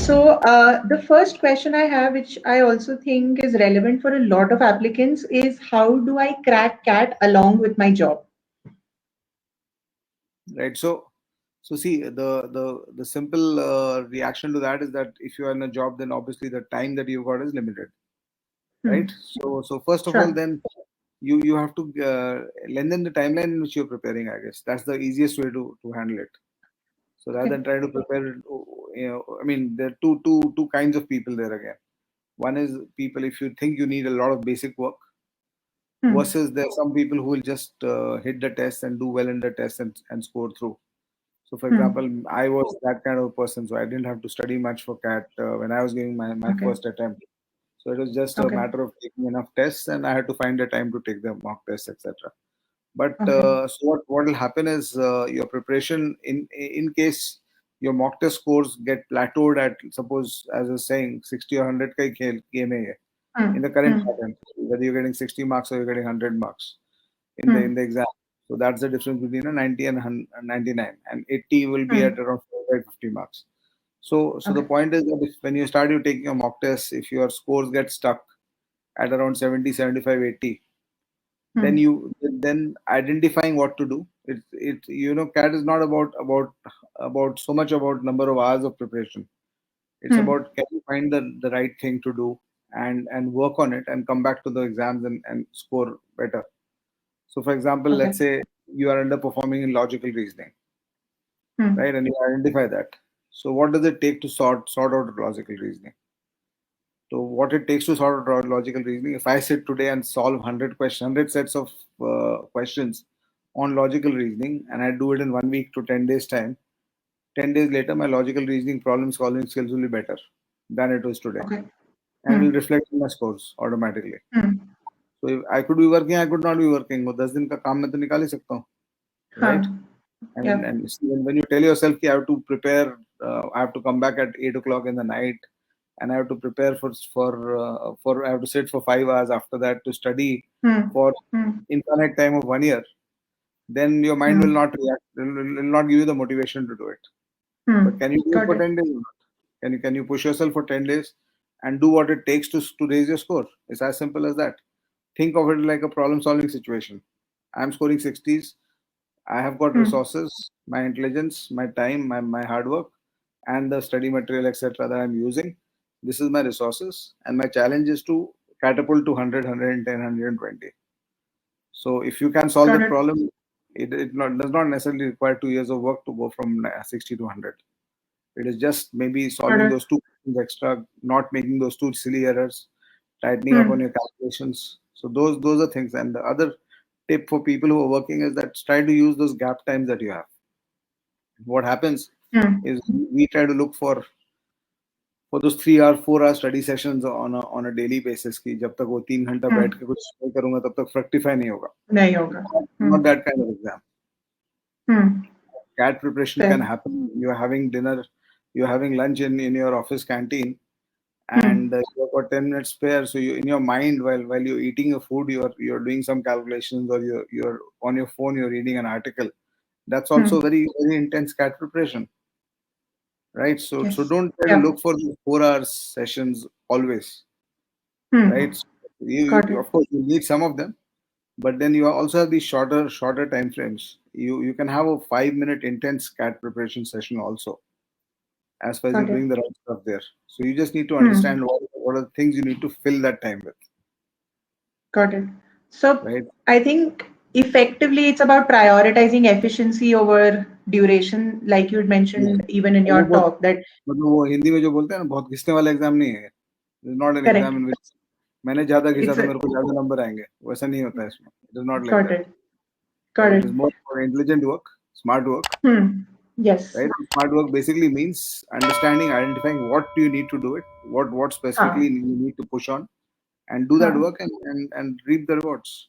So the first question I have, which I also think is relevant for a lot of applicants, is how do I crack CAT along with my job? Right. So see, the simple reaction to that is that if you are in a job, then obviously the time that you've got is limited, right? So first of all, Sure. then you have to lengthen the timeline in which you're preparing. I guess that's the easiest way to handle it. So rather Okay. than trying to prepare, I mean, there are two kinds of people there again. One is people if you think you need a lot of basic work, versus there are some people who will just hit the test and do well in the test and score through. So, for example, I was that kind of person, so I didn't have to study much for CAT when I was giving my Okay. first attempt. So it was just a Okay. matter of taking enough tests, and I had to find the time to take the mock tests, etc. But Okay. so what will happen is your preparation in case your mock test scores get plateaued at, suppose as I was saying, 60 or 100 ka game hai ye, in the current pattern, whether you're getting 60 marks or you're getting 100 marks in the exam. So that's the difference between a 90 and 99, and 80 will be at around 45, 50 marks. So the Okay. point is that if, when you start you taking a mock test, if your scores get stuck at around 70, 75, 80, then identifying what to do. CAT is not about so much about number of hours of preparation. It's about can you find the right thing to do and work on it and come back to the exams and score better. So, for example, Okay. let's say you are underperforming in logical reasoning, right? And you identify that. So, what does it take to sort out logical reasoning? So, what it takes to sort out logical reasoning, if I sit today and solve 100 sets of questions on logical reasoning, and I do it in 1 week to 10 days time, 10 days later, my logical reasoning problem solving skills will be better than it was today, Okay. and will reflect in my scores automatically. Hmm. So, if I could be working, I could not be working. वो 10 दिन का काम मैं तो निकाल ही सकता हूँ, right? Yeah. And when you tell yourself I have to prepare, I have to come back at 8 o'clock in the night, and I have to prepare for I have to sit for 5 hours after that to study for infinite time of 1 year, then your mind will not react, will not give you the motivation to do it. But can you do it Got for it. 10 days or not? Can you push yourself for 10 days and do what it takes to raise your score? It's as simple as that. Think of it like a problem solving situation. I'm scoring 60s. I have got resources, my intelligence, my time, my hard work, and the study material, etc., that I'm using. This is my resources, and my challenge is to catapult to 100, 110, 120. So, if you can solve Got that it. problem, it does not necessarily require 2 years of work to go from 60 to 100. It is just maybe Got solving it. those two questions extra, not making those two silly errors, tightening up on your calculations. So those are things. And the other tip for people who are working is that try to use those gap times that you have. What happens is we try to look for those 3 hour, 4 hour study sessions on a daily basis. कि जब तक वो 3 घंटा बैठ के कुछ नहीं करूँगा तब तक fructify नहीं होगा. नहीं होगा. Not that kind of exam. CAT preparation Fair. can happen. You're having dinner, you're having lunch in your office canteen, and you've got 10 minutes spare. So you in your mind while you're eating your food, you're doing some calculations, or you're on your phone, you're reading an article. That's also very very intense CAT preparation, right? So Yes. don't try to Yeah. look for the 4 hour sessions always, right? So Got it. of course you need some of them, but then you also have these shorter time frames. You can have a 5 minute intense CAT preparation session also, as far as you're Got it. doing the right stuff there. So you just need to understand what are the things you need to fill that time with, Got it. So right? I think effectively it's about prioritizing efficiency over duration, like you had Yeah. mentioned even in वो your बहुत talk that मतलब वो हिंदी में जो बोलते हैं ना, बहुत घिसने वाला एग्जाम नहीं है. It's not an correct. exam in which मैंने ज्यादा घिसा It's तो a, मेरे को ज्यादा नंबर आएंगे. वैसा नहीं होता है इसमें. It is not like got that. it. Got Right? it. It is more for intelligent work, smart work. Yes. Right? Smart work basically means understanding, identifying what do you need to do it, what specifically you need to push on, and do that Huh. work and reap the rewards.